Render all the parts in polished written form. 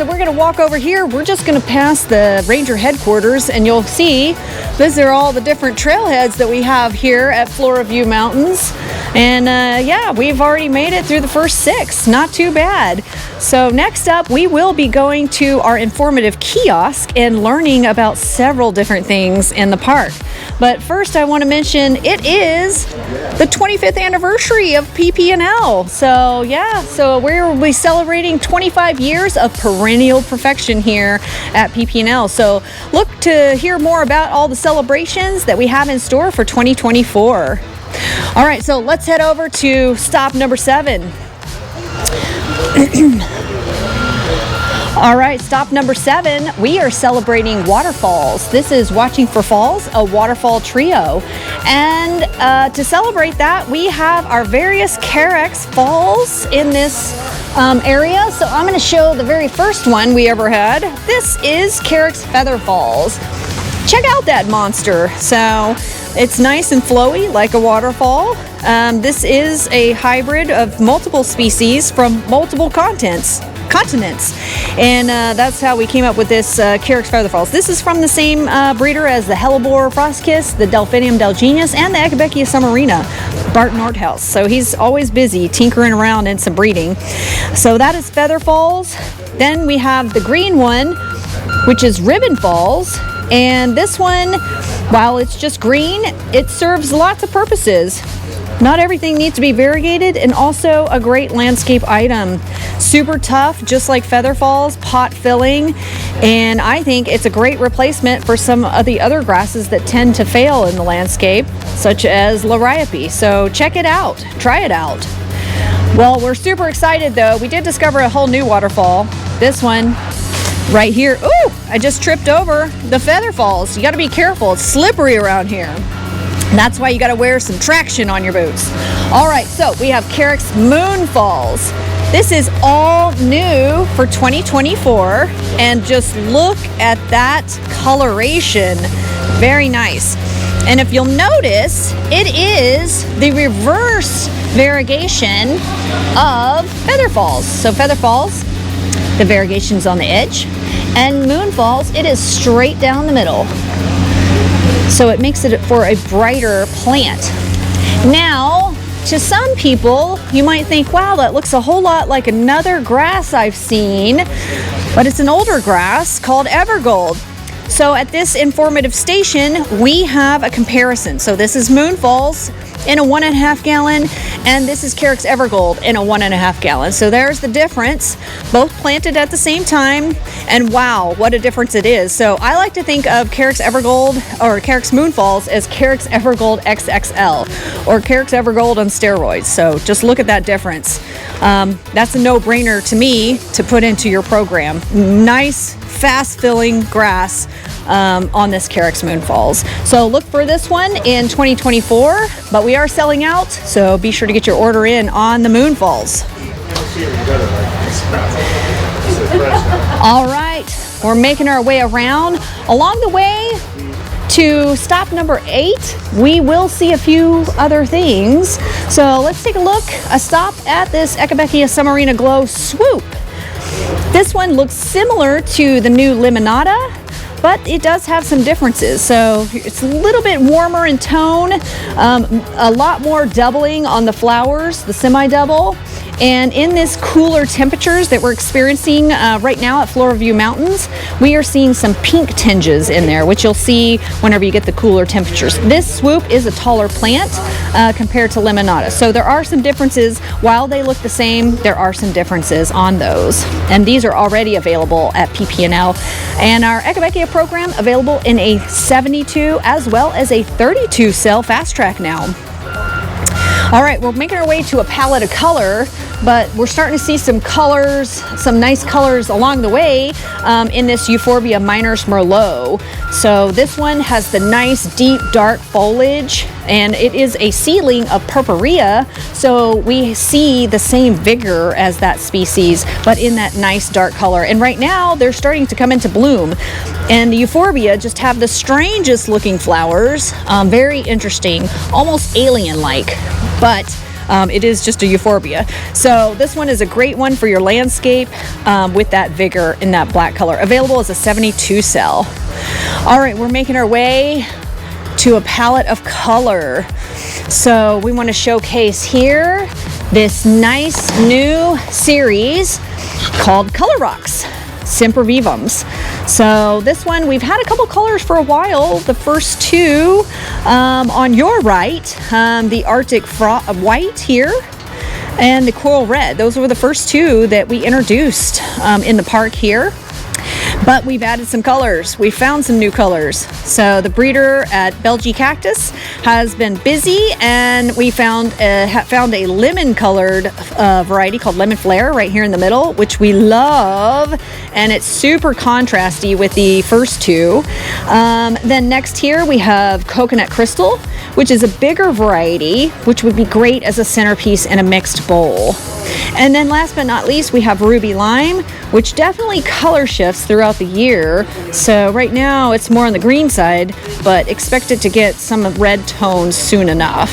so we're going to walk over here. We're just going to pass the ranger headquarters, and you'll see these are all the different trailheads that we have here at Floraview Mountains. And yeah, we've already made it through the first 6. Not too bad. So next up, we will be going to our informative kiosk and learning about several different things in the park. But first, I want to mention it is the 25th anniversary of PP&L. So yeah, so we'll be celebrating 25 years of perennial perfection here at PP&L. So look to hear more about all the celebrations that we have in store for 2024. All right, so let's head over to stop number 7. All right, stop number 7, we are celebrating waterfalls. This is Watching for Falls, a waterfall trio. And to celebrate that, we have our various Carex falls in this area. So I'm going to show the very first one we ever had. This is Carex Feather Falls. Check out that monster. So it's nice and flowy like a waterfall. This is a hybrid of multiple species from multiple continents. And that's how we came up with this Carex Feather Falls. This is from the same breeder as the Hellebore Frostkiss, the Delphinium delginus, and the Echebeckia submarina, Bart Nordhaus. So he's always busy tinkering around in some breeding. So that is Feather Falls. Then we have the green one, which is Ribbon Falls. And this one, while it's just green, it serves lots of purposes. Not everything needs to be variegated, and also a great landscape item. Super tough, just like Feather Falls, pot filling, and I think it's a great replacement for some of the other grasses that tend to fail in the landscape, such as Liriope. So check it out, try it out. Well, we're super excited though. We did discover a whole new waterfall. This one right here. Ooh, I just tripped over the Feather Falls. You got to be careful. It's slippery around here. That's why you got to wear some traction on your boots. All right, so we have Carex Moon Falls. This is all new for 2024, and just look at that coloration. Very nice. And if you'll notice, it is the reverse variegation of Feather Falls. So Feather Falls, the variegation's on the edge, and Moon Falls, it is straight down the middle. So it makes it for a brighter plant. Now, to some people, you might think, wow, that looks a whole lot like another grass I've seen, but it's an older grass called Evergold. So at this informative station, we have a comparison. So this is Moon Falls in a 1.5 gallon, and this is Carex Evergold in a 1.5 gallon. So there's the difference, both planted at the same time, and wow, what a difference it is. So I like to think of Carex Evergold or Carex Moon Falls as Carex Evergold XXL or Carex Evergold on steroids. So just look at that difference. That's a no-brainer to me to put into your program. Nice, fast-filling grass on this Carex Moon Falls. So look for this one in 2024, but we are selling out, so be sure to get your order in on the Moon Falls. All right, we're making our way around. Along the way to stop number 8, we will see a few other things. So let's take a stop at this Echebeckia submarina Glow Swoop. This one looks similar to the new Limonada, but it does have some differences. So it's a little bit warmer in tone, a lot more doubling on the flowers, the semi-double. And in this cooler temperatures that we're experiencing right now at Floraview Mountains, we are seeing some pink tinges in there, which you'll see whenever you get the cooler temperatures. This swoop is a taller plant compared to Limonada. So there are some differences. While they look the same, there are some differences on those. And these are already available at PP&L. And our Echebeckia program available in a 72 as well as a 32 cell fast track now. All right, we're making our way to a palette of color, but we're starting to see some colors, some nice colors along the way in this Euphorbia Minors Merlot. So this one has the nice deep dark foliage, and it is a seedling of Purpurea, so we see the same vigor as that species, but in that nice dark color. And right now they're starting to come into bloom, and the Euphorbia just have the strangest looking flowers, very interesting, almost alien-like. But It is just a euphorbia. So this one is a great one for your landscape with that vigor in that black color. Available as a 72 cell. All right, we're making our way to a palette of color. So we want to showcase here this nice new series called Color Rocks Sempervivums. So this one, we've had a couple colors for a while. The first two on your right, the Arctic white here and the coral red. Those were the first two that we introduced in the park here. But we've added some colors. We found some new colors. So the breeder at Belgian Cactus has been busy, and we found a lemon-colored variety called Lemon Flare right here in the middle, which we love, and it's super contrasty with the first two. Then next here we have Coconut Crystal, which is a bigger variety, which would be great as a centerpiece in a mixed bowl. And then last but not least, we have Ruby Lime, which definitely color shifts throughout the year. So right now it's more on the green side, but expect it to get some red tones soon enough.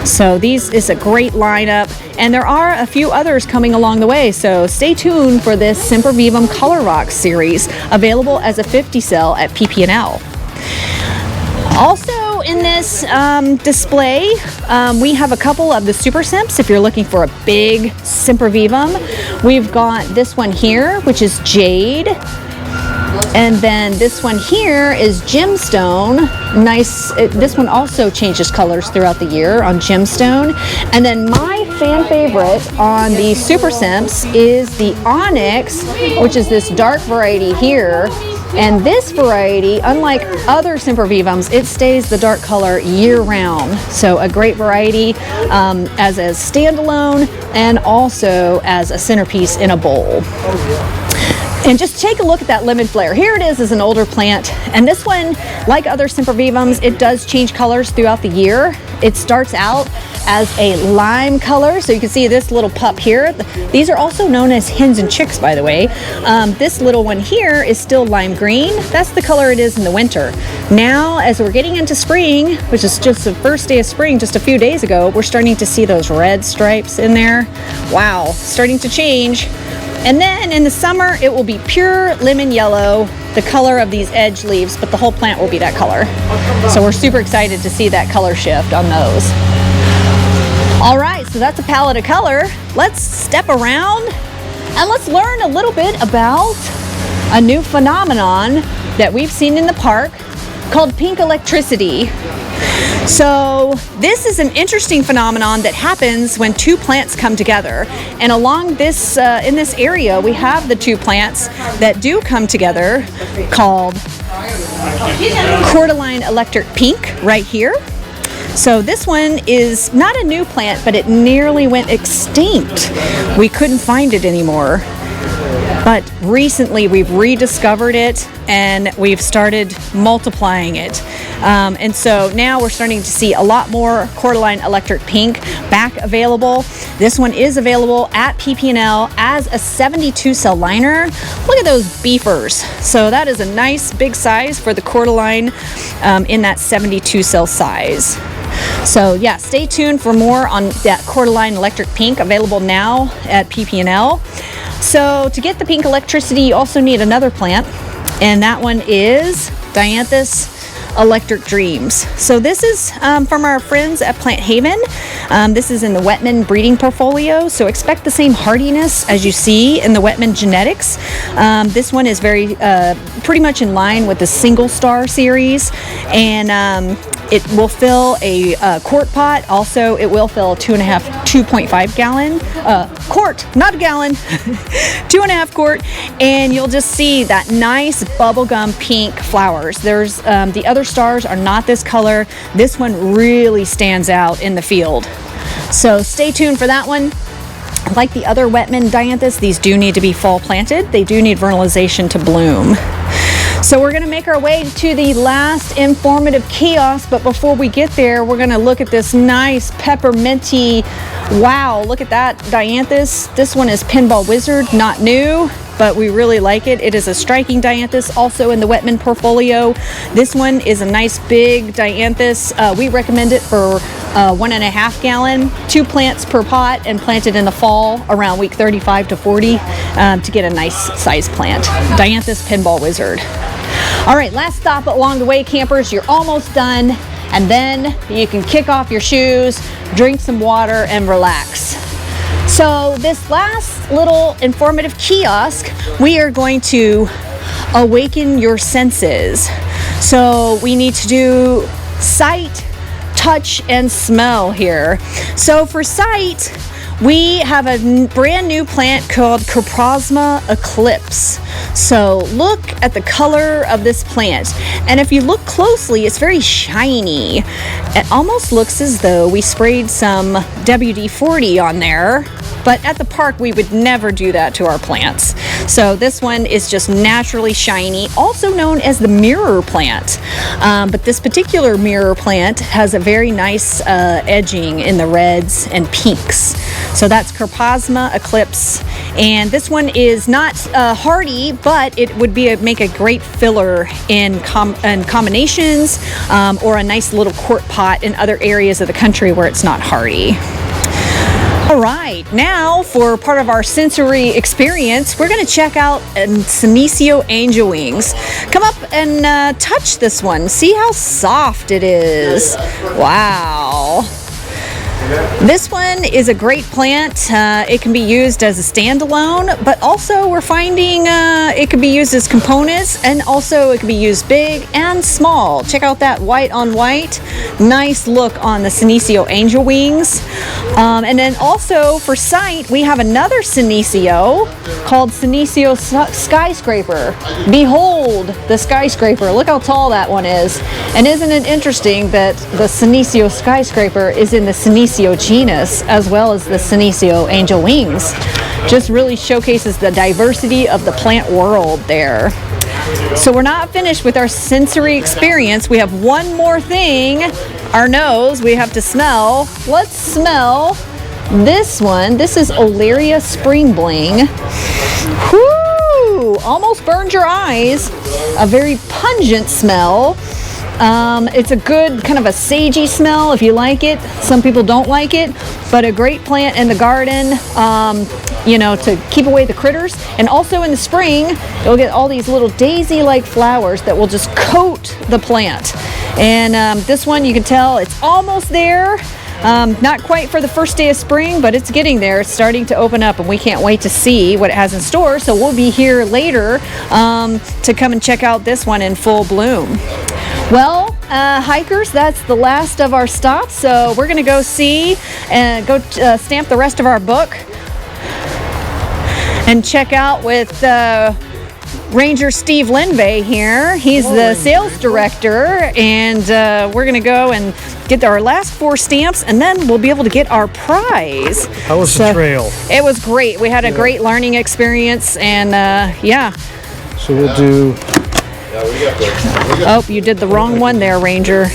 So these is a great lineup, and there are a few others coming along the way. So stay tuned for this Sempervivum Color Rocks series, available as a 50 cell at PP&L. Also in this display, we have a couple of the Super Simps. If you're looking for a big Sempervivum, we've got this one here, which is Jade. And then this one here is Gemstone. Nice. This one also changes colors throughout the year on Gemstone. And then my fan favorite on the Super Simps is the Onyx, which is this dark variety here. And this variety, unlike other Sempervivums, it stays the dark color year-round. So a great variety as a standalone and also as a centerpiece in a bowl. And just take a look at that Lemon Flare. Here it is as an older plant. And this one, like other Sempervivums, it does change colors throughout the year. It starts out as a lime color. So you can see this little pup here. These are also known as hens and chicks, by the way. This little one here is still lime green. That's the color it is in the winter. Now, as we're getting into spring, which is just the first day of spring, just a few days ago, we're starting to see those red stripes in there. Wow, starting to change. And then in the summer, it will be pure lemon yellow, the color of these edge leaves, but the whole plant will be that color. So we're super excited to see that color shift on those. All right, so that's a palette of color. Let's step around and let's learn a little bit about a new phenomenon that we've seen in the park called pink electricity. So this is an interesting phenomenon that happens when two plants come together. And along this, in this area, we have the two plants that do come together called Cordyline Electric Pink right here. So this one is not a new plant, but it nearly went extinct. We couldn't find it anymore. But recently we've rediscovered it and we've started multiplying it. And so now we're starting to see a lot more Cordyline Electric Pink back available. This one is available at PP&L as a 72 cell liner. Look at those beefers. So that is a nice big size for the Cordyline in that 72 cell size. So yeah, stay tuned for more on that Cordyline Electric Pink, available now at PP&L. So to get the pink electricity, you also need another plant, and that one is Dianthus Electric Dreams. So this is from our friends at Plant Haven. This is in the Wetman breeding portfolio, so expect the same hardiness as you see in the Wetman genetics. This one is very pretty much in line with the single star series, and it will fill a quart pot. Also, it will fill a 2.5 gallon quart, not a gallon, 2.5 quart, and you'll just see that nice bubblegum pink flowers. There's the other stars are not this color. This one really stands out in the field. So stay tuned for that one. Like the other Wetman Dianthus, these do need to be fall planted. They do need vernalization to bloom. So we're going to make our way to the last informative kiosk, but before we get there, we're going to look at this nice pepperminty, wow, look at that Dianthus. This one is Pinball Wizard, not new. but we really like it. It is a striking dianthus, also in the Wetman portfolio. This one is a nice big dianthus. We recommend it for 1.5 gallon, 2 plants per pot, and planted in the fall around week 35 to 40 to get a nice size plant. Dianthus Pinball Wizard. All right, last stop along the way, campers. You're almost done, and then you can kick off your shoes, drink some water, and relax. So this last little informative kiosk, we are going to awaken your senses. So we need to do sight, touch, and smell here. So for sight, we have a brand new plant called Coprosma Eclipse. So look at the color of this plant. And if you look closely, it's very shiny. It almost looks as though we sprayed some WD-40 on there. But at the park, we would never do that to our plants. So this one is just naturally shiny, also known as the mirror plant. But this particular mirror plant has a very nice edging in the reds and pinks. So that's Coprosma Eclipse. And this one is not hardy, but it would make a great filler in combinations or a nice little quart pot in other areas of the country where it's not hardy. All right, now for part of our sensory experience, we're going to check out Senecio Angel Wings. Come up and touch this one. See how soft it is. Wow. This one is a great plant. It can be used as a standalone, but also we're finding it can be used as components, and also it can be used big and small. Check out that white on white. Nice look on the Senecio Angel Wings. And then also for sight, we have another Senecio called Senecio Skyscraper. Behold the skyscraper. Look how tall that one is. And isn't it interesting that the Senecio Skyscraper is in the Senecio genus as well as the Senecio Angel Wings? Just really showcases the diversity of the plant world there. So we're not finished with our sensory experience. We have one more thing, our nose, we have to smell. Let's smell this one. This is Olearia Spring Bling. Whoo! Almost burned your eyes. A very pungent smell. It's a good kind of a sagey smell if you like it. Some people don't like it, but a great plant in the garden, to keep away the critters. And also in the spring, you'll get all these little daisy-like flowers that will just coat the plant. And this one, you can tell it's almost there. Not quite for the first day of spring, but it's getting there. It's starting to open up, and we can't wait to see what it has in store. So we'll be here later to come and check out this one in full bloom. Well, hikers, that's the last of our stops. So we're going to go see and go stamp the rest of our book and check out with Ranger Steve Linvey here. He's the sales director, and we're going to go and get our last 4 stamps, and then we'll be able to get our prize. How was the trail? It was great. We had a great learning experience, and yeah. So we'll do... Oh, you did the wrong one there, Ranger.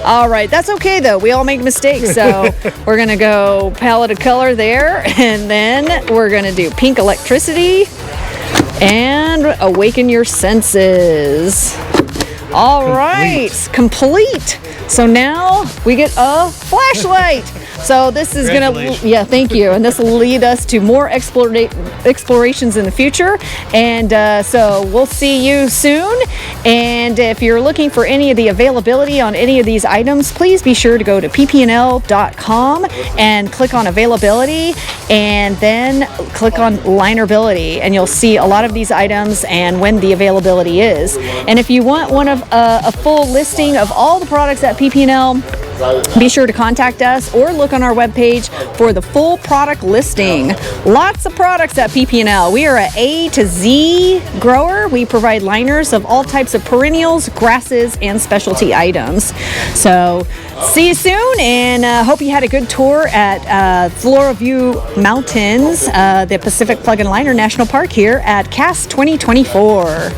All right, that's okay though. We all make mistakes, so we're gonna go palette of color there, and then we're gonna do pink electricity and awaken your senses. All right, complete. So now we get a flashlight. So this is gonna, yeah, thank you. And this will lead us to more explorations in the future. And so we'll see you soon. And if you're looking for any of the availability on any of these items, please be sure to go to ppnl.com and click on availability, and then click on linerability, and you'll see a lot of these items and when the availability is. And if you want one of a full listing of all the products at PPNL, be sure to contact us or look on our webpage for the full product listing. Lots of products at PPNL. We are an A to Z grower. We provide liners of all types of perennials, grasses, and specialty items. So see you soon, and hope you had a good tour at Floraview Mountains, the Pacific Plug and Liner National Park here at CAS 2024.